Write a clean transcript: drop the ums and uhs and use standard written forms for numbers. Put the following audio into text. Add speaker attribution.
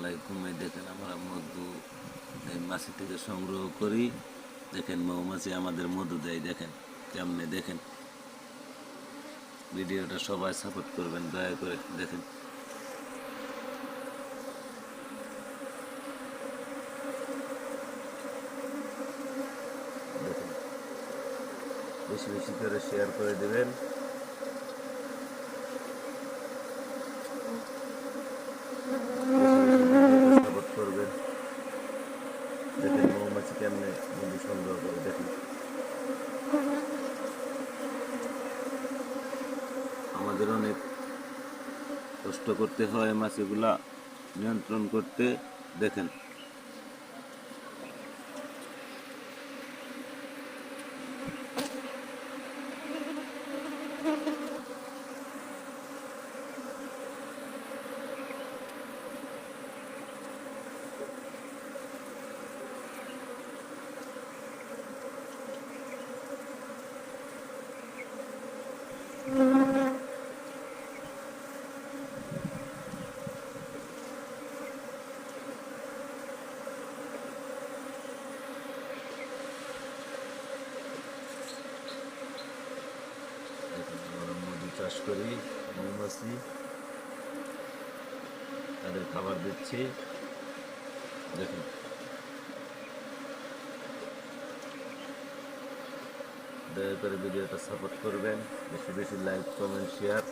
Speaker 1: আলাইকুম। এই দেখেন আমরা মধু এই মাছি থেকে সংগ্রহ করি। দেখেন মৌমাছি আমাদের মধু দেয়, দেখেন কেমনে। দেখেন ভিডিওটা সবাই সাপোর্ট করবেন দয়া করে। দেখেন দেখেন বেশি বেশি করে শেয়ার করে দেবেন। সাপোর্ট করবেন। দেখেন মৌমাছি কেমনে মধু সংগ্রহ করে। দেখেন আমাদের অনেক কষ্ট করতে হয় মাছিগুলা নিয়ন্ত্রণ করতে। দেখেন আমরা মধু চাষ করি, মৌমাছি তাদের খাবার দিচ্ছি। দেখুন দয়া করে ভিডিওটা সাপোর্ট করবেন, বেশি বেশি লাইক কমেন্ট শেয়ার